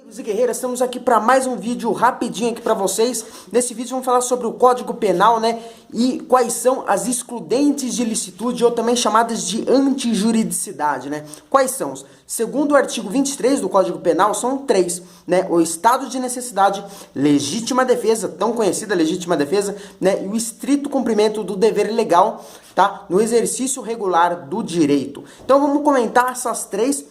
E guerreiras, estamos aqui para mais um vídeo rapidinho aqui para vocês. Nesse vídeo vamos falar sobre o Código Penal, né? E quais são as excludentes de ilicitude, ou também chamadas de antijuridicidade, né? Quais são? Segundo o artigo 23 do Código Penal, são três, né? O estado de necessidade, legítima defesa, tão conhecida legítima defesa, né? E o estrito cumprimento do dever legal, tá? No exercício regular do direito. Então vamos comentar essas três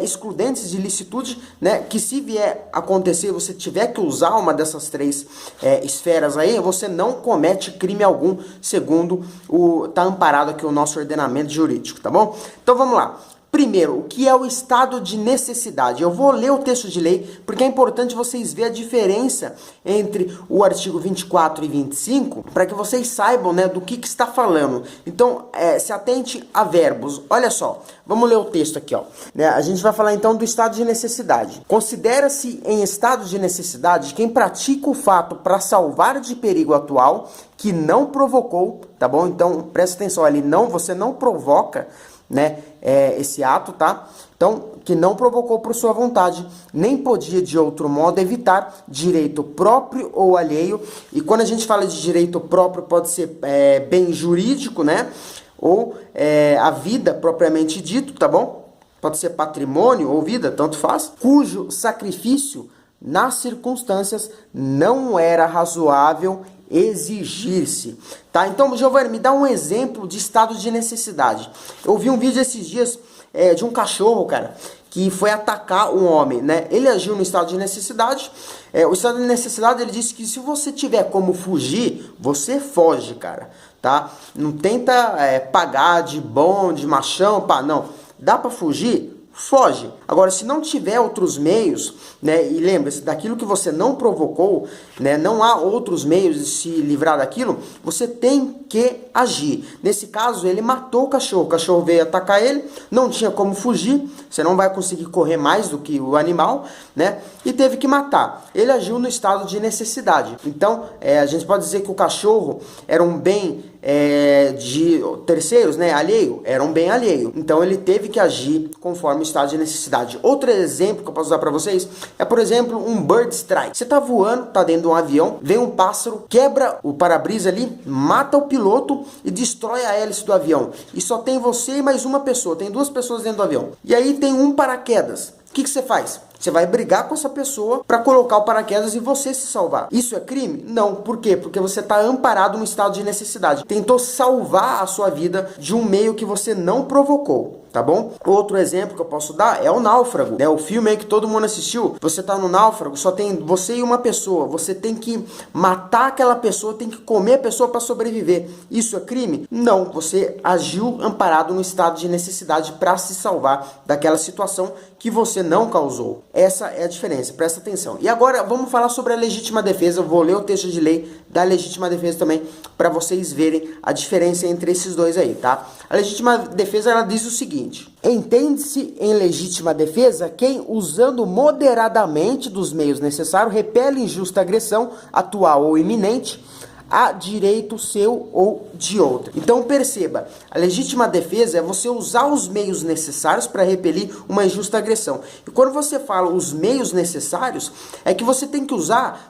excludentes de ilicitude, né, que se vier acontecer, você tiver que usar uma dessas três esferas aí, você não comete crime algum, segundo tá amparado aqui o nosso ordenamento jurídico, tá bom? Então vamos lá. Primeiro, o que é o estado de necessidade? Eu vou ler o texto de lei, porque é importante vocês verem a diferença entre o artigo 24 e 25, para que vocês saibam, né, do que está falando. Então, se atente a verbos. Olha só, vamos ler o texto aqui, ó. A gente vai falar então do estado de necessidade. Considera-se em estado de necessidade quem pratica o fato para salvar de perigo atual que não provocou, tá bom? Então, presta atenção ali, você não provoca, né, esse ato, tá? Então, que não provocou por sua vontade, nem podia de outro modo evitar direito próprio ou alheio. E quando a gente fala de direito próprio, pode ser bem jurídico, né? Ou a vida propriamente dito, tá bom? Pode ser patrimônio ou vida, tanto faz. Cujo sacrifício, nas circunstâncias, não era razoável exigir-se, tá? Então, Giovanni, me dá um exemplo de estado de necessidade. Eu vi um vídeo esses dias de um cachorro, cara, que foi atacar um homem, né? Ele agiu no estado de necessidade. O estado de necessidade, ele disse que se você tiver como fugir, você foge, cara, tá? Não tenta pagar de bom, de machão, pá, não. Dá pra fugir? Foge. Agora, se não tiver outros meios, né, e lembre-se, daquilo que você não provocou, né, não há outros meios de se livrar daquilo, você tem que agir. Nesse caso, ele matou o cachorro veio atacar ele, não tinha como fugir, você não vai conseguir correr mais do que o animal, né, e teve que matar. Ele agiu no estado de necessidade. Então, a gente pode dizer que o cachorro era um bem de terceiros, né, alheio, era um bem alheio. Então, ele teve que agir conforme o estado de necessidade. Outro exemplo que eu posso dar para vocês é, por exemplo, um bird strike. Você tá voando, tá dentro de um avião, vem um pássaro, quebra o para-brisa ali, mata o piloto e destrói a hélice do avião. E só tem você e mais uma pessoa, tem duas pessoas dentro do avião. E aí tem um paraquedas. O que você faz? Você vai brigar com essa pessoa para colocar o paraquedas e você se salvar. Isso é crime? Não. Por quê? Porque você está amparado no estado de necessidade. Tentou salvar a sua vida de um meio que você não provocou. Tá bom? Outro exemplo que eu posso dar é o Náufrago, né? O filme aí que todo mundo assistiu. Você tá no náufrago, só tem você e uma pessoa. Você tem que matar aquela pessoa, tem que comer a pessoa para sobreviver. Isso é crime? Não. Você agiu amparado no estado de necessidade para se salvar daquela situação que você não causou. Essa é a diferença, presta atenção. E agora vamos falar sobre a legítima defesa. Eu vou ler o texto de lei da legítima defesa também para vocês verem a diferença entre esses dois aí, tá? A legítima defesa, ela diz o seguinte: entende-se em legítima defesa quem, usando moderadamente dos meios necessários, repele injusta agressão, atual ou iminente, a direito seu ou de outro. Então perceba, a legítima defesa é você usar os meios necessários para repelir uma injusta agressão. E quando você fala os meios necessários, é que você tem que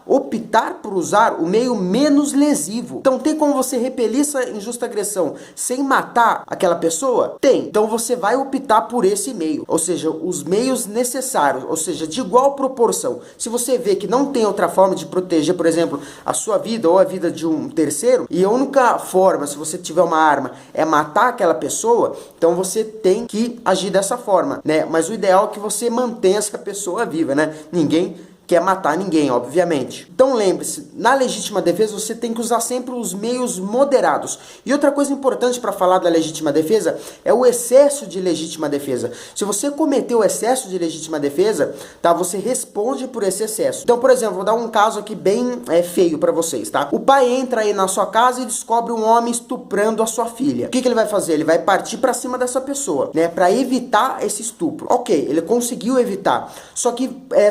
optar por usar o meio menos lesivo. Então tem como você repelir essa injusta agressão sem matar aquela pessoa? Tem. Então você vai optar por esse meio, ou seja, os meios necessários, ou seja, de igual proporção. Se você vê que não tem outra forma de proteger, por exemplo, a sua vida ou a vida de um terceiro, e a única forma, se você tiver uma arma, é matar aquela pessoa, então você tem que agir dessa forma, né? Mas o ideal é que você mantenha essa pessoa viva, né? Ninguém quer matar ninguém, obviamente. Então lembre-se, na legítima defesa você tem que usar sempre os meios moderados. E outra coisa importante para falar da legítima defesa é o excesso de legítima defesa. Se você cometeu excesso de legítima defesa, tá, você responde por esse excesso. Então, por exemplo, vou dar um caso aqui bem feio para vocês, tá? O pai entra aí na sua casa e descobre um homem estuprando a sua filha. O que ele vai fazer? Ele vai partir para cima dessa pessoa, né, para evitar esse estupro. Ok, ele conseguiu evitar. Só que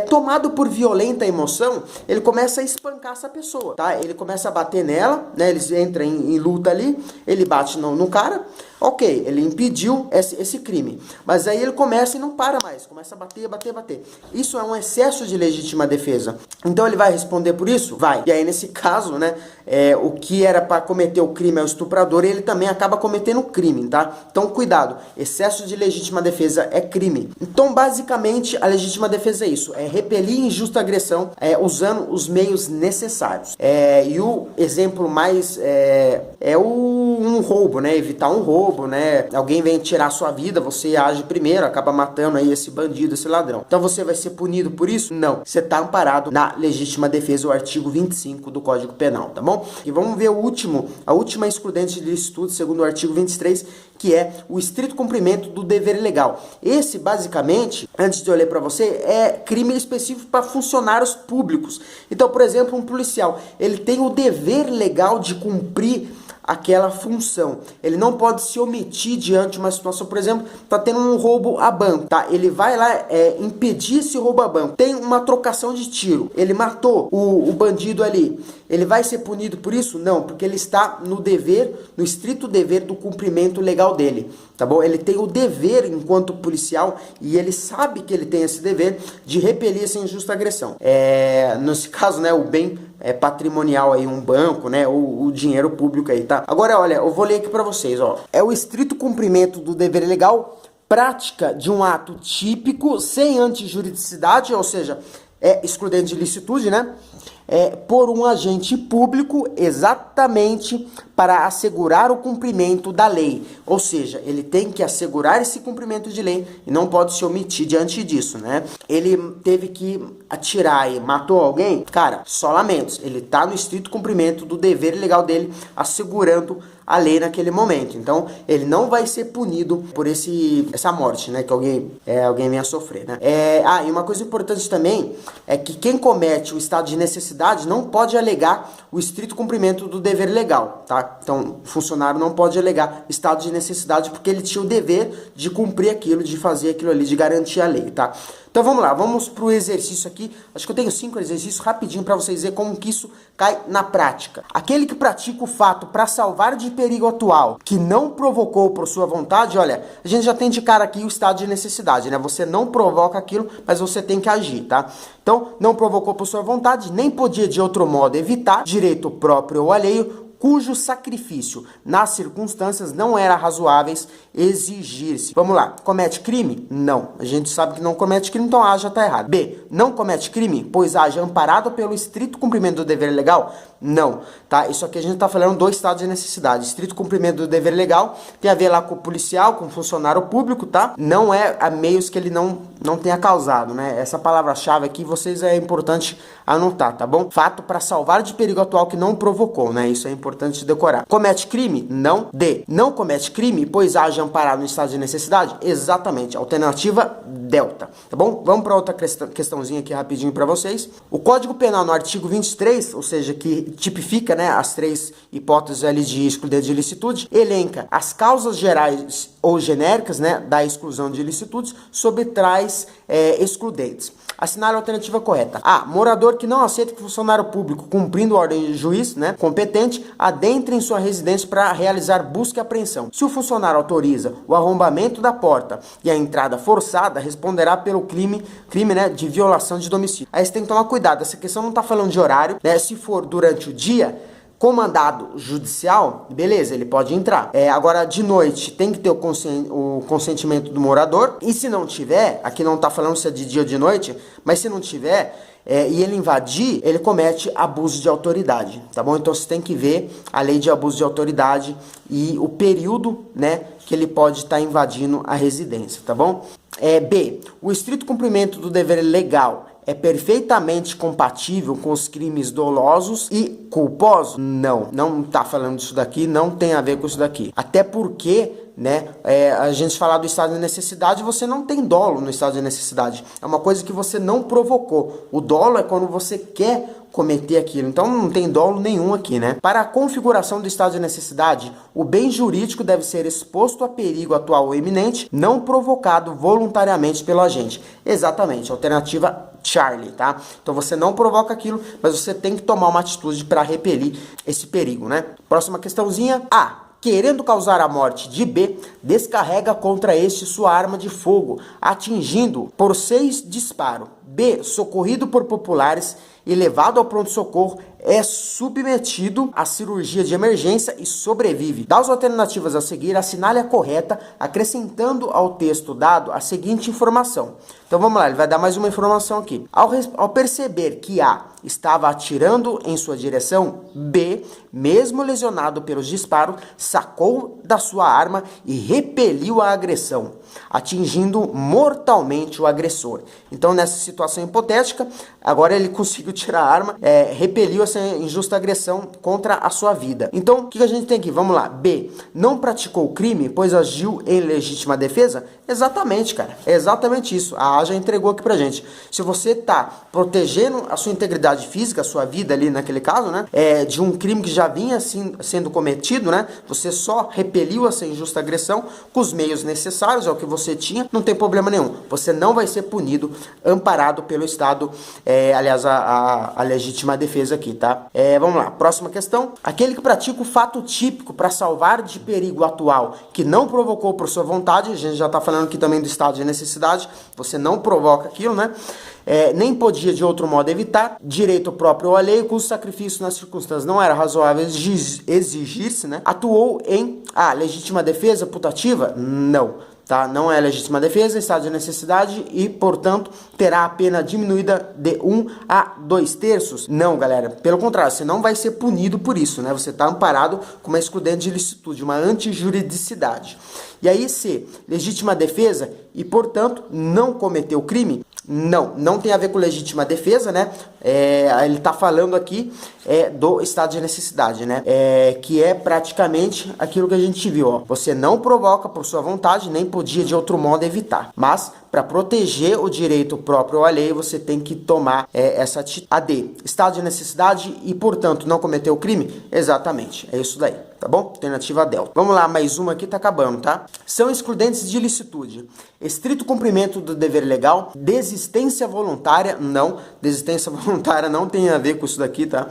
tomado por violenta emoção, ele começa a espancar essa pessoa, tá? Ele começa a bater nela, né? Eles entram em luta ali, ele bate no cara, Ok, ele impediu esse crime, mas aí ele começa e não para mais, começa a bater, bater, bater. Isso é um excesso de legítima defesa. Então ele vai responder por isso? Vai. E aí nesse caso, né, o que era para cometer o crime é o estuprador, e ele também acaba cometendo o crime, tá? Então cuidado, excesso de legítima defesa é crime. Então basicamente a legítima defesa é isso, é repelir injusta agressão usando os meios necessários. E o exemplo mais um roubo, né? Evitar um roubo, né? Alguém vem tirar sua vida, você age primeiro, acaba matando aí esse bandido, esse ladrão. Então você vai ser punido por isso? Não. Você tá amparado na legítima defesa, o artigo 25 do Código Penal, tá bom? E vamos ver a última excludente de licitude, segundo o artigo 23, que é o estrito cumprimento do dever legal. Esse, basicamente, antes de eu ler para você, é crime específico para funcionários públicos. Então, por exemplo, um policial, ele tem o dever legal de cumprir aquela função. Ele não pode se omitir diante de uma situação, por exemplo, tá tendo um roubo a banco, tá? Ele vai lá impedir esse roubo a banco. Tem uma trocação de tiro. Ele matou o bandido ali. Ele vai ser punido por isso? Não, porque ele está no dever, no estrito dever do cumprimento legal dele, tá bom? Ele tem o dever enquanto policial e ele sabe que ele tem esse dever de repelir essa injusta agressão. Nesse caso, né, o bem patrimonial aí, um banco, né, o dinheiro público aí, tá? Agora, olha, eu vou ler aqui para vocês, ó. É o estrito cumprimento do dever legal, prática de um ato típico sem antijuridicidade, ou seja, excludente de licitude, né? Por um agente público exatamente para assegurar o cumprimento da lei. Ou seja, ele tem que assegurar esse cumprimento de lei e não pode se omitir diante disso, né? Ele teve que atirar e matou alguém? Cara, só lamentos. Ele tá no estrito cumprimento do dever legal dele, assegurando a lei naquele momento. Então, ele não vai ser punido por essa morte, né? Que alguém venha a sofrer, né? E uma coisa importante também é que quem comete o estado de necessidade não pode alegar o estrito cumprimento do dever legal, tá? Então, o funcionário não pode alegar estado de necessidade porque ele tinha o dever de cumprir aquilo, de fazer aquilo ali, de garantir a lei, tá? Então vamos lá, vamos pro exercício aqui. Acho que eu tenho 5 exercícios rapidinho para vocês verem como que isso cai na prática. Aquele que pratica o fato para salvar de perigo atual, que não provocou por sua vontade, olha, a gente já tem de cara aqui o estado de necessidade, né? Você não provoca aquilo, mas você tem que agir, tá? Então, não provocou por sua vontade, nem podia de outro modo evitar, direito próprio ou alheio, cujo sacrifício, nas circunstâncias, não era razoáveis exigir-se. Vamos lá, comete crime? Não. A gente sabe que não comete crime, então A já está errado. B, não comete crime, pois age amparado pelo estrito cumprimento do dever legal? Não, tá? Isso aqui a gente está falando do estado de necessidade. Estrito cumprimento do dever legal tem a ver lá com o policial, com o funcionário público, tá? Não é a meios que ele não tenha causado, né? Essa palavra-chave aqui, vocês é importante anotar, tá bom? Fato para salvar de perigo atual que não provocou, né? Isso é importante decorar. Comete crime? Não. D, não comete crime, pois age amparado no estado de necessidade? Exatamente. Alternativa delta, tá bom? Vamos para outra questãozinha aqui rapidinho para vocês. O Código Penal no artigo 23, ou seja, que tipifica, né, as 3 hipóteses ali de excludente de ilicitude, elenca as causas gerais ou genéricas, né, da exclusão de ilicitudes sobre tais excludentes. Assinale a alternativa correta. A. Morador que não aceita que o funcionário público, cumprindo a ordem do juiz, né, competente, adentre em sua residência para realizar busca e apreensão. Se o funcionário autoriza o arrombamento da porta e a entrada forçada, responderá pelo crime, né, de violação de domicílio. Aí você tem que tomar cuidado. Essa questão não está falando de horário, né? Se for durante o dia, comandado judicial, beleza, ele pode entrar. Agora, de noite, tem que ter o consentimento do morador. E se não tiver, aqui não tá falando se é de dia ou de noite, mas se não tiver, e ele invadir, ele comete abuso de autoridade, tá bom? Então, você tem que ver a lei de abuso de autoridade e o período, né, que ele pode estar invadindo a residência, tá bom? B. O estrito cumprimento do dever legal é perfeitamente compatível com os crimes dolosos e culposos? Não tá falando disso daqui, não tem a ver com isso daqui. Até porque, né, a gente falar do estado de necessidade, você não tem dolo no estado de necessidade. É uma coisa que você não provocou. O dolo é quando você quer cometer aquilo. Então não tem dolo nenhum aqui, né? Para a configuração do estado de necessidade, o bem jurídico deve ser exposto a perigo atual ou iminente, não provocado voluntariamente pelo agente. Exatamente, alternativa Charlie, tá? Então você não provoca aquilo, mas você tem que tomar uma atitude para repelir esse perigo, né? Próxima questãozinha. A. querendo causar a morte de B, descarrega contra este sua arma de fogo, atingindo por 6 disparos. B, socorrido por populares e levado ao pronto-socorro, é submetido à cirurgia de emergência e sobrevive. Das alternativas a seguir, assinale a correta, acrescentando ao texto dado a seguinte informação. Então vamos lá, ele vai dar mais uma informação aqui. Ao perceber que A estava atirando em sua direção, B, mesmo lesionado pelos disparos, sacou da sua arma e repeliu a agressão, atingindo mortalmente o agressor. Então, nessa situação hipotética, agora ele conseguiu tirar a arma, repeliu essa injusta agressão contra a sua vida. Então, o que a gente tem aqui? Vamos lá. B, não praticou o crime, pois agiu em legítima defesa? Exatamente, cara. É exatamente isso. A A já entregou aqui pra gente. Se você tá protegendo a sua integridade física, a sua vida ali naquele caso, né, de um crime que já vinha assim, sendo cometido, né, você só repeliu essa injusta agressão com os meios necessários, é o que você tinha, não tem problema nenhum. Você não vai ser punido, amparado pelo Estado, aliás, a legítima defesa aqui, tá? Vamos lá, próxima questão. Aquele que pratica o fato típico para salvar de perigo atual, que não provocou por sua vontade, a gente já tá falando aqui também do estado de necessidade, você não provoca aquilo, né? Nem podia de outro modo evitar, direito próprio ou alheio, cujo sacrifício nas circunstâncias não era razoável exigir-se, né? Atuou em legítima defesa putativa? Não. Tá? Não é legítima defesa, estado de necessidade e, portanto, terá a pena diminuída de 1 a 2/3? Não, galera. Pelo contrário, você não vai ser punido por isso, né? Você está amparado com uma excludente de ilicitude, uma antijuridicidade. E aí, C, legítima defesa e, portanto, não cometeu crime? Não tem a ver com legítima defesa, né? Ele está falando aqui do estado de necessidade, né? Que é praticamente aquilo que a gente viu, ó. Você não provoca por sua vontade, nem podia de outro modo evitar. Mas, para proteger o direito próprio ou alheio, você tem que tomar essa atitude. A D, estado de necessidade e, portanto, não cometeu crime? Exatamente, é isso daí, tá bom? Alternativa delta. Vamos lá, mais uma aqui, tá acabando, tá? São excludentes de ilicitude. Estrito cumprimento do dever legal, desistência voluntária, não. Desistência voluntária não tem a ver com isso daqui, tá?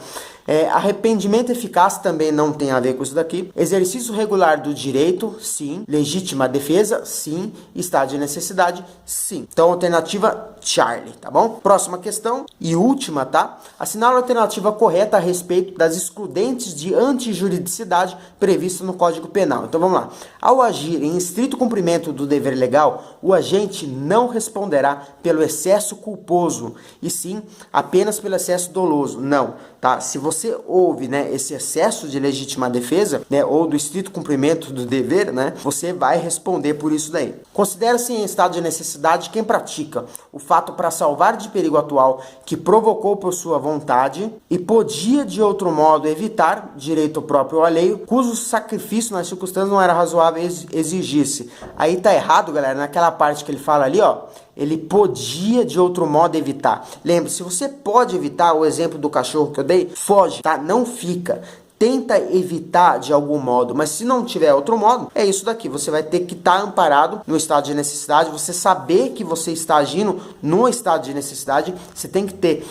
Arrependimento eficaz também não tem a ver com isso daqui. Exercício regular do direito, sim. Legítima defesa, sim. Estado de necessidade, sim. Então, alternativa Charlie, tá bom? Próxima questão e última, tá? Assinala a alternativa correta a respeito das excludentes de antijuridicidade previstas no Código Penal. Então, vamos lá. Ao agir em estrito cumprimento do dever legal, o agente não responderá pelo excesso culposo, e sim apenas pelo excesso doloso. Não, tá? Se você houve, né, esse excesso de legítima defesa, né, ou do estrito cumprimento do dever, né, você vai responder por isso daí. Considera-se em estado de necessidade quem pratica o fato para salvar de perigo atual que provocou por sua vontade e podia de outro modo evitar, direito próprio ou alheio, cujo sacrifício nas circunstâncias não era razoável exigir-se. Aí tá errado, galera, naquela parte que ele fala ali, ó, ele podia de outro modo evitar. Lembre-se, se você pode evitar, o exemplo do cachorro que eu dei, foge, tá? Não fica. Tenta evitar de algum modo, mas se não tiver outro modo, é isso daqui. Você vai ter que estar amparado no estado de necessidade, você saber que você está agindo no estado de necessidade, você tem que ter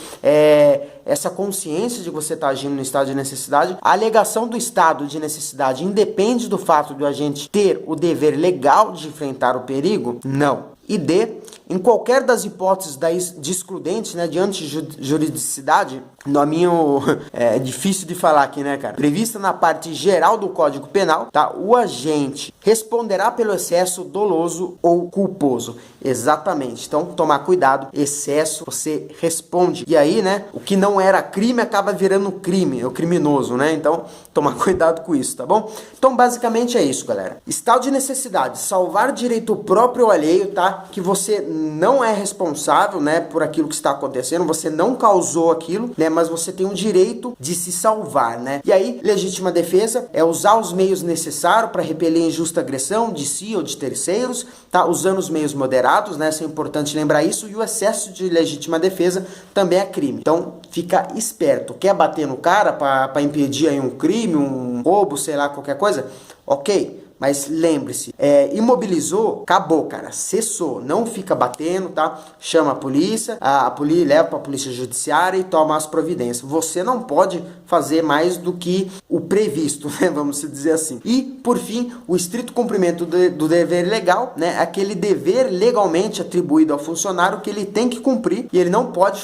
essa consciência de que você está agindo no estado de necessidade. A alegação do estado de necessidade independe do fato do agente ter o dever legal de enfrentar o perigo? Não. E D, em qualquer das hipóteses de excludentes, né, de antijuridicidade, nominho é difícil de falar aqui, né, cara? Prevista na parte geral do Código Penal, tá? O agente responderá pelo excesso doloso ou culposo. Exatamente. Então, tomar cuidado. Excesso, você responde. E aí, né, o que não era crime acaba virando crime, é o criminoso, né? Então, tomar cuidado com isso, tá bom? Então, basicamente é isso, galera. Estado de necessidade, salvar direito próprio ou alheio, tá? Que você não é responsável, né, por aquilo que está acontecendo, você não causou aquilo, né, mas você tem o direito de se salvar, né? E aí, legítima defesa é usar os meios necessários para repelir injusta agressão de si ou de terceiros, tá? Usando os meios moderados, né? Isso é importante lembrar isso. E o excesso de legítima defesa também é crime. Então, fica esperto. Quer bater no cara para impedir aí um crime, um roubo, sei lá, qualquer coisa? Ok. Mas lembre-se, imobilizou, acabou, cara, cessou, não fica batendo, tá? Chama a polícia leva para a polícia judiciária e toma as providências. Você não pode fazer mais do que o previsto, né? Vamos dizer assim. E, por fim, o estrito cumprimento do dever legal, né? Aquele dever legalmente atribuído ao funcionário que ele tem que cumprir e ele não pode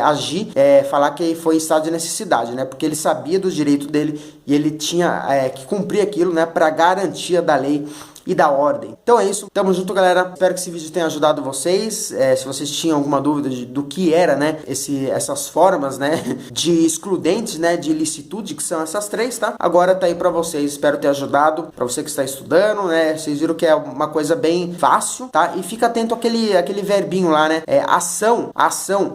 agir, falar que foi estado de necessidade, né? Porque ele sabia dos direitos dele e ele tinha que cumprir aquilo, né? Para garantia da lei e da ordem. Então é isso, tamo junto, galera. Espero que esse vídeo tenha ajudado vocês. Se vocês tinham alguma dúvida do que era, né, essas formas, né, de excludentes, né, de ilicitude, que são essas três, tá? Agora tá aí pra vocês, espero ter ajudado, pra você que está estudando, né, vocês viram que é uma coisa bem fácil, tá? E fica atento àquele verbinho lá, né, ação,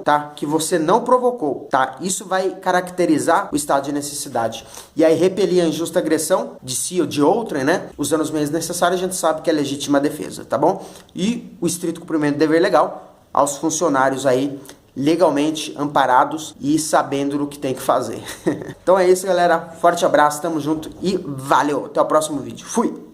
tá? Que você não provocou, tá? Isso vai caracterizar o estado de necessidade. E aí repelir a injusta agressão de si ou de outrem, né, usando os meios necessários, a gente sabe que é legítima defesa, tá bom? E o estrito cumprimento do dever legal aos funcionários aí legalmente amparados e sabendo o que tem que fazer. Então é isso, galera. Forte abraço, tamo junto e valeu. Até o próximo vídeo. Fui!